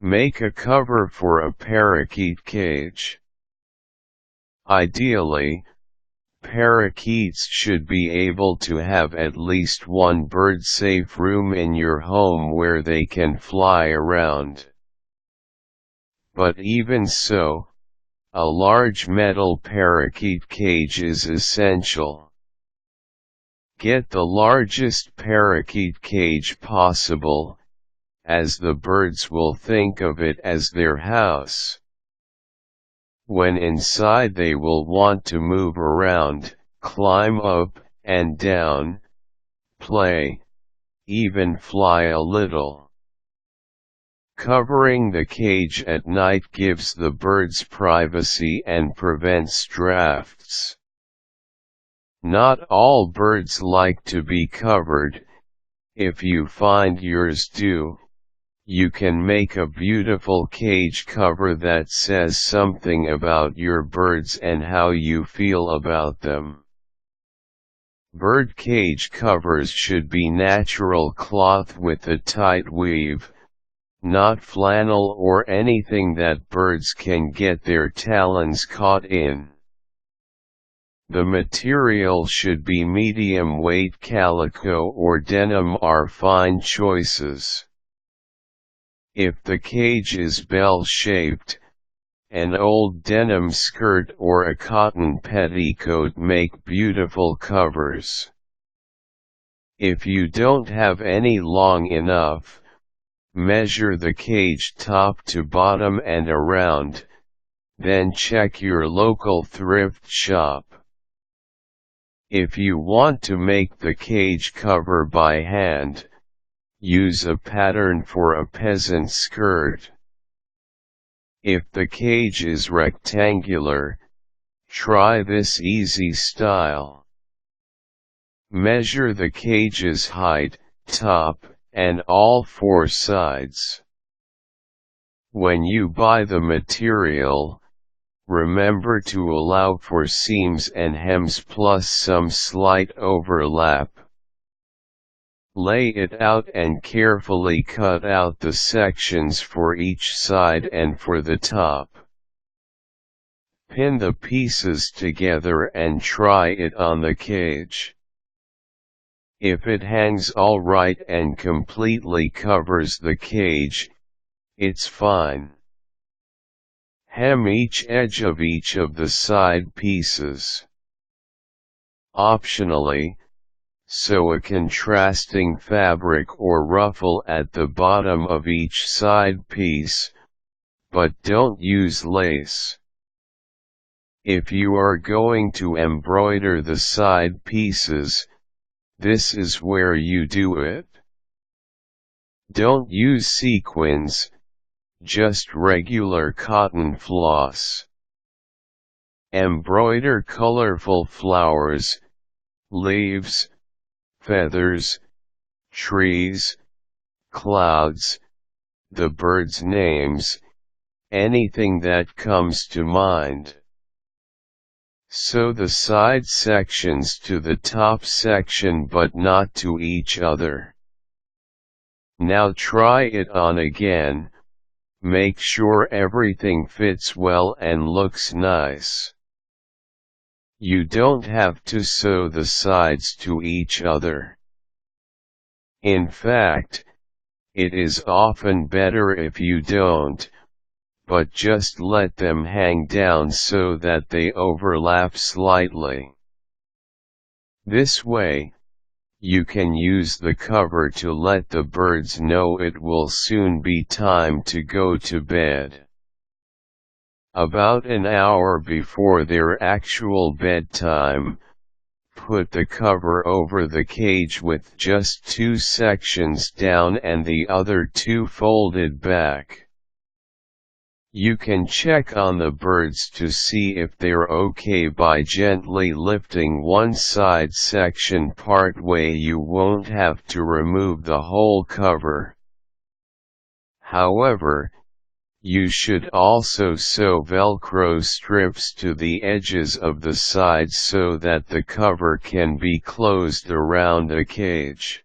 Make a cover for a parakeet cage. Ideally, parakeets should be able to have at least one bird-safe room in your home where they can fly around. But even so, a large metal parakeet cage is essential. Get the largest parakeet cage possible, as the birds will think of it as their house. When inside they will want to move around, climb up and down, play, even fly a little. Covering the cage at night gives the birds privacy and prevents drafts. Not all birds like to be covered. If you find yours do, you can make a beautiful cage cover that says something about your birds and how you feel about them. Bird cage covers should be natural cloth with a tight weave, not flannel or anything that birds can get their talons caught in. The material should be medium-weight calico or denim are fine choices. If the cage is bell-shaped, an old denim skirt or a cotton petticoat make beautiful covers. If you don't have any long enough, measure the cage top to bottom and around, then check your local thrift shop. If you want to make the cage cover by hand, use a pattern for a peasant skirt. If the cage is rectangular, try this easy style. Measure the cage's height, top, and all four sides. When you buy the material, remember to allow for seams and hems plus some slight overlap. Lay it out and carefully cut out the sections for each side and for the top. Pin the pieces together and try it on the cage. If it hangs all right and completely covers the cage, it's fine. Hem each edge of each of the side pieces. Optionally, sew a contrasting fabric or ruffle at the bottom of each side piece, but don't use lace. If you are going to embroider the side pieces, this is where you do it. Don't use sequins, just regular cotton floss. Embroider colorful flowers, leaves, feathers, trees, clouds, the birds' names, anything that comes to mind. Sew the side sections to the top section but not to each other. Now try it on again, make sure everything fits well and looks nice. You don't have to sew the sides to each other. In fact, it is often better if you don't, but just let them hang down so that they overlap slightly. This way, you can use the cover to let the birds know it will soon be time to go to bed. About an hour before their actual bedtime, put the cover over the cage with just 2 sections down and the other 2 folded back. You can check on the birds to see if they're okay by gently lifting one side section part way. You won't have to remove the whole cover. However, you should also sew Velcro strips to the edges of the sides so that the cover can be closed around a cage.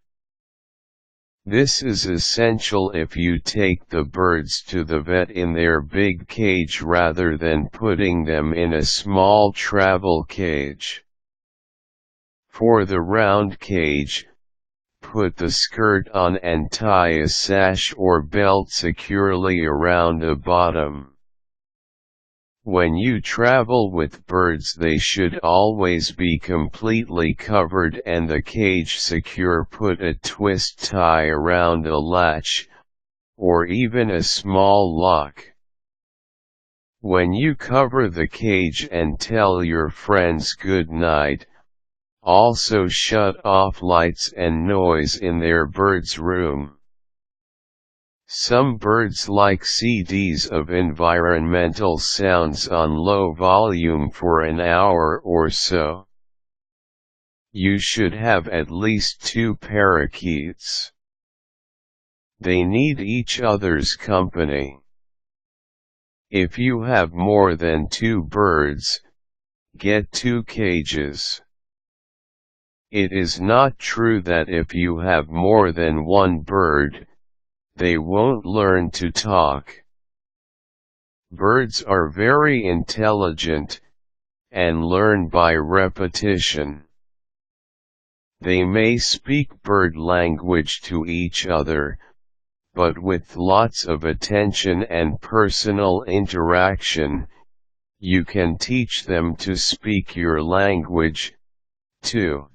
This is essential if you take the birds to the vet in their big cage rather than putting them in a small travel cage. For the round cage, put the skirt on and tie a sash or belt securely around the bottom. When you travel with birds, they should always be completely covered and the cage secure. Put a twist tie around a latch, or even a small lock. When you cover the cage and tell your friends good night, also shut off lights and noise in their bird's room. Some birds like CDs of environmental sounds on low volume for an hour or so. You should have at least 2 parakeets. They need each other's company. If you have more than 2 birds, get 2 cages. It is not true that if you have more than 1 bird, they won't learn to talk. Birds are very intelligent, and learn by repetition. They may speak bird language to each other, but with lots of attention and personal interaction, you can teach them to speak your language, too.